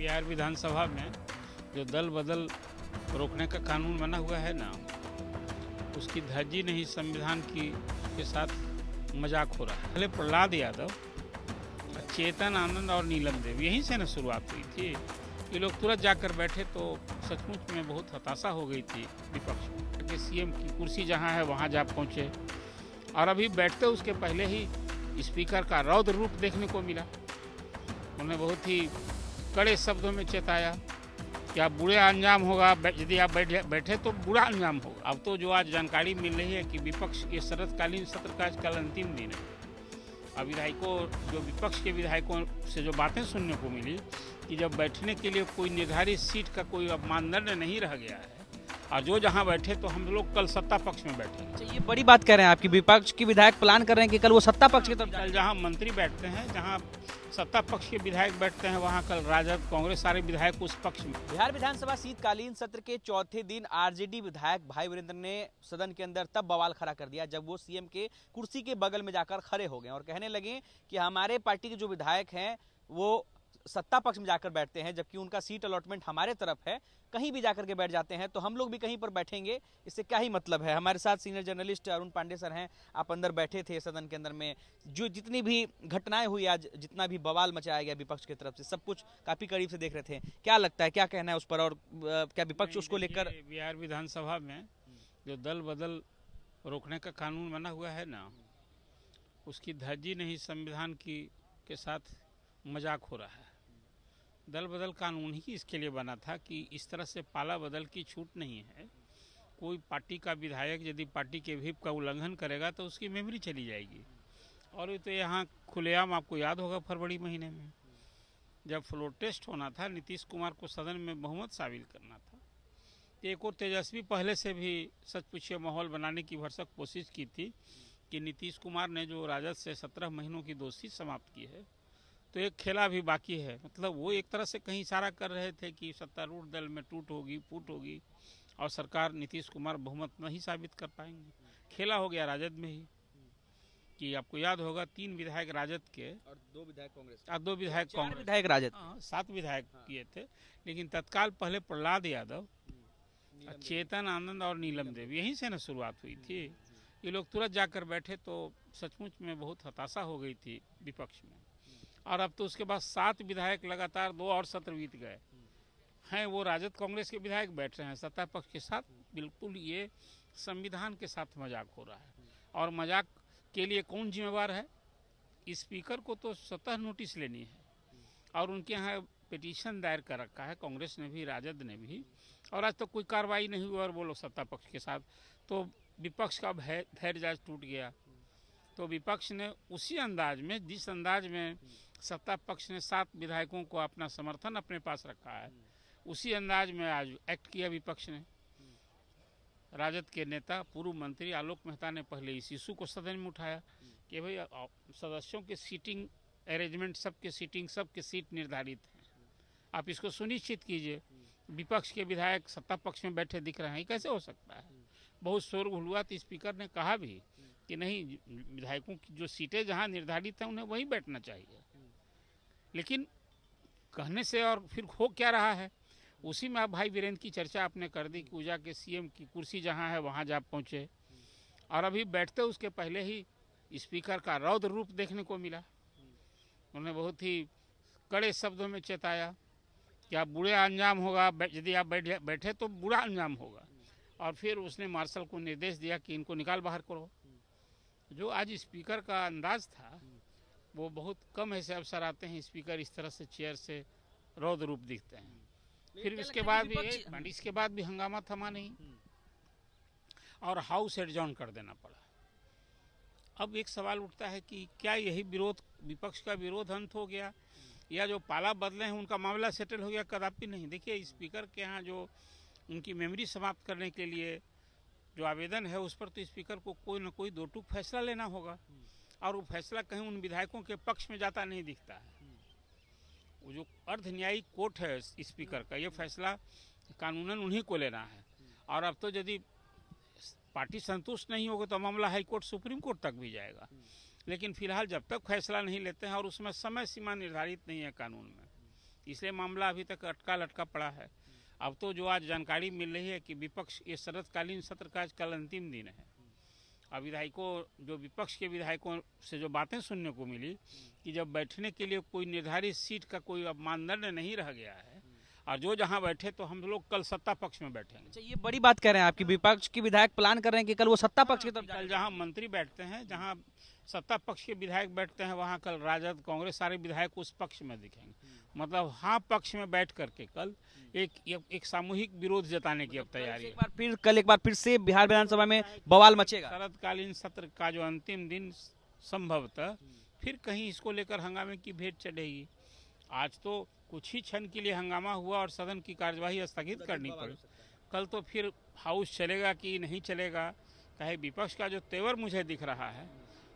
बिहार विधानसभा में जो दल बदल रोकने का कानून बना हुआ है ना, उसकी धज्जी नहीं संविधान की के साथ मजाक हो रहा है। पहले प्रहलाद यादव, चेतन आनंद और नीलम देव, यहीं से ना शुरुआत हुई थी। ये लोग तुरंत जाकर बैठे तो सचमुच में बहुत हताशा हो गई थी विपक्ष में कि सीएम की कुर्सी जहां है वहां जा पहुंचे। और अभी बैठते उसके पहले ही स्पीकर का रौद्र रूप देखने को मिला। उन्हें बहुत ही कड़े शब्दों में चेताया कि आप बुरे अंजाम होगा, यदि आप बैठे तो बुरा अंजाम होगा। अब तो जो आज जानकारी मिल रही है कि विपक्ष के शरतकालीन सत्र का कल अंतिम दिन है। अब विधायकों, जो विपक्ष के विधायकों से जो बातें सुनने को मिली कि जब बैठने के लिए कोई निर्धारित सीट का कोई अब मानदंड नहीं रह गया है और जो जहां बैठे तो हम लोग कल सत्ता पक्ष में बैठे। ये बड़ी बात कह रहे हैं आपकी, विपक्ष के विधायक प्लान कर रहे हैं कि कल वो सत्ता पक्ष की तरफ कल जहां मंत्री बैठते हैं, जहां सत्ता पक्ष के विधायक बैठते हैं, वहां कल राजद कांग्रेस सारे विधायक उस पक्ष में। बिहार विधानसभा शीतकालीन सत्र के चौथे दिन आरजेडी विधायक भाई वीरेंद्र ने सदन के अंदर तब बवाल खड़ा कर दिया जब वो सीएम के कुर्सी के बगल में जाकर खड़े हो गए और कहने लगे कि हमारे पार्टी के जो विधायक हैं वो सत्ता पक्ष में जाकर बैठते हैं, जबकि उनका सीट अलॉटमेंट हमारे तरफ है, कहीं भी जाकर के बैठ जाते हैं, तो हम लोग भी कहीं पर बैठेंगे, इससे क्या ही मतलब है। हमारे साथ senior journalist Arun Pandey sir हैं, आप अंदर बैठे थे सदन के अंदर में, जो जितनी भी घटनाएं हुई आज, जितना भी बवाल मचाया गया विपक्ष की तरफ से, सब कुछ काफी करीब से देख रहे थे। क्या लगता है, क्या कहना है उस पर, और क्या विपक्ष उसको लेकर? बिहार विधानसभा में जो दल बदल रोकने का कानून बना हुआ है ना, उसकी धज्जी नहीं संविधान की के साथ मजाक हो रहा है। दल बदल कानून ही इसके लिए बना था कि इस तरह से पाला बदल की छूट नहीं है। कोई पार्टी का विधायक यदि पार्टी के व्हिप का उल्लंघन करेगा तो उसकी मेमोरी चली जाएगी। और ये तो यहाँ खुलेआम, आपको याद होगा फरवरी महीने में जब फ्लोर टेस्ट होना था, नीतीश कुमार को सदन में बहुमत साबित करना था, एक और तेजस्वी पहले से भी सच पूछिए माहौल बनाने की भरसक कोशिश की थी कि नीतीश कुमार ने जो राजद से 17 महीनों की दोस्ती समाप्त की है, तो एक खेला भी बाकी है। मतलब वो एक तरह से कहीं इशारा कर रहे थे कि सत्तारूढ़ दल में टूट होगी, फूट होगी और सरकार नीतीश कुमार बहुमत नहीं साबित कर पाएंगे। खेला हो गया राजद में ही कि आपको याद होगा 3 विधायक राजद के और 2 विधायक कांग्रेस, 2 विधायक कांग्रेस, विधायक राजद, 7 विधायक किए थे। लेकिन तत्काल पहले प्रहलाद यादव, चेतन आनंद और नीलम देव, यहीं से ना शुरुआत हुई थी। ये लोग तुरंत जाकर बैठे तो सचमुच में बहुत हताशा हो गई थी विपक्ष में। और अब तो उसके बाद 7 विधायक लगातार 2 और सत्र बीत गए हैं, वो राजद कांग्रेस के विधायक बैठ रहे हैं सत्ता पक्ष के साथ। बिल्कुल ये संविधान के साथ मजाक हो रहा है। और मजाक के लिए कौन जिम्मेवार है? स्पीकर को तो स्वतः नोटिस लेनी है और उनके यहाँ पिटीशन दायर कर रखा है, कांग्रेस ने भी राजद ने भी, और आज तक कोई कार्रवाई नहीं हुई और वो लोग सत्ता पक्ष के साथ। तो विपक्ष का धैर्य टूट गया। तो विपक्ष ने उसी अंदाज में, जिस अंदाज में सत्ता पक्ष ने 7 विधायकों को अपना समर्थन अपने पास रखा है, उसी अंदाज में आज एक्ट किया विपक्ष ने। राजद के नेता पूर्व मंत्री आलोक मेहता ने पहले इस इशू को सदन में उठाया कि भाई सदस्यों के सीटिंग अरेंजमेंट, सबके सीट निर्धारित हैं, आप इसको सुनिश्चित कीजिए। विपक्ष के विधायक सत्ता पक्ष में बैठे दिख रहे हैं, कैसे हो सकता है? बहुत शोरगुल हुआ तो स्पीकर ने कहा भी कि नहीं, विधायकों की जो सीटें जहां निर्धारित हैं उन्हें वहीं बैठना चाहिए। लेकिन कहने से और फिर हो क्या रहा है, उसी में अब भाई वीरेंद्र की चर्चा आपने कर दी कि ऊर्जा के सीएम की कुर्सी जहां है वहां जा पहुंचे। और अभी बैठते उसके पहले ही स्पीकर का रौद्र रूप देखने को मिला। उन्हें बहुत ही कड़े शब्दों में चेताया कि आप बुरे अंजाम होगा, यदि आप बैठे तो बुरा अंजाम होगा। और फिर उसने मार्शल को निर्देश दिया कि इनको निकाल बाहर करो। जो आज स्पीकर का अंदाज था, वो बहुत कम ऐसे अवसर आते हैं स्पीकर इस तरह से चेयर से रौद्र रूप दिखते हैं। फिर इसके बाद भी हंगामा थमा नहीं और हाउस एडजॉर्न कर देना पड़ा। अब एक सवाल उठता है कि क्या यही विपक्ष का विरोध अंत हो गया, या जो पाला बदले हैं उनका मामला सेटल हो गया? कदापि नहीं। देखिए, स्पीकर के यहाँ जो उनकी मेमोरी समाप्त करने के लिए जो आवेदन है, उस पर तो स्पीकर को कोई न कोई 2 टूक फैसला लेना होगा, और वो फैसला कहीं उन विधायकों के पक्ष में जाता नहीं दिखता है। वो जो अर्ध न्यायिक कोर्ट है स्पीकर का, ये फैसला कानूनन उन्हीं को लेना है। और अब तो यदि पार्टी संतुष्ट नहीं होगी तो मामला हाई कोर्ट, सुप्रीम कोर्ट तक भी जाएगा। लेकिन फिलहाल जब तक फैसला नहीं लेते हैं, और उसमें समय सीमा निर्धारित नहीं है कानून में, इसलिए मामला अभी तक अटका लटका पड़ा है। अब तो जो आज जानकारी मिल रही है कि विपक्ष ये शरदकालीन सत्र का आज कल अंतिम दिन है। अब विधायकों जो विपक्ष के विधायकों से जो बातें सुनने को मिली कि जब बैठने के लिए कोई निर्धारित सीट का कोई अब मानदंड नहीं रह गया है और जो जहां बैठे तो हम लोग कल सत्ता पक्ष में बैठेंगे। अच्छा, ये बड़ी बात कह रहे हैं आपकी, विपक्ष के विधायक प्लान कर रहे हैं कि कल वो सत्ता पक्ष की तरफ कल जहां मंत्री बैठते हैं, जहां सत्ता पक्ष के विधायक बैठते हैं, वहां कल राजद कांग्रेस सारे विधायक उस पक्ष में दिखेंगे। मतलब हाँ पक्ष में बैठ करके कल एक सामूहिक विरोध जताने की अब तैयारी है। कल एक बार फिर से बिहार विधानसभा में बवाल मचेगा। शरदकालीन सत्र का जो अंतिम दिन संभवतः फिर कहीं इसको लेकर हंगामे की भेंट चढ़ेगी। आज तो कुछ ही क्षण के लिए हंगामा हुआ और सदन की कार्यवाही स्थगित करनी पड़ी। कल तो फिर हाउस चलेगा कि नहीं चलेगा, कहे विपक्ष का जो तेवर मुझे दिख रहा है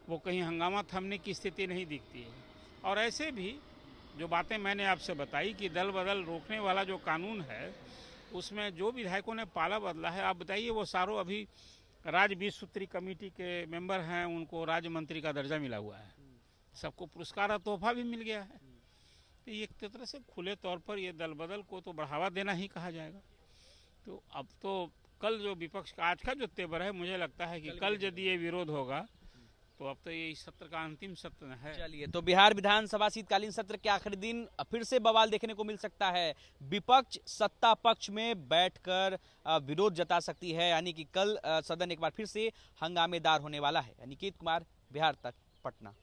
वो कहीं हंगामा थमने की स्थिति नहीं दिखती है। और ऐसे भी जो बातें मैंने आपसे बताई कि दल बदल रोकने वाला जो कानून है उसमें जो विधायकों ने पाला बदला है, आप बताइए वो सारों अभी राज्य 20 सूत्री कमेटी के मेंबर हैं, उनको राज्य मंत्री का दर्जा मिला हुआ है, सबको पुरस्कार और तोहफा भी मिल गया है। तो एक तरह से खुले तौर पर ये दल बदल को तो बढ़ावा देना ही कहा जाएगा। तो अब तो कल जो विपक्ष का आज का जो तेवर है, मुझे लगता है कि कल यदि ये विरोध होगा तो अब तो ये सत्र का अंतिम सत्र है। चलिए, तो बिहार विधानसभा शीतकालीन सत्र के आखिरी दिन फिर से बवाल देखने को मिल सकता है। विपक्ष सत्ता पक्ष में बैठकर विरोध जता सकती है, यानी कि कल सदन एक बार फिर से हंगामेदार होने वाला है। निकेत कुमार, बिहार तक, पटना।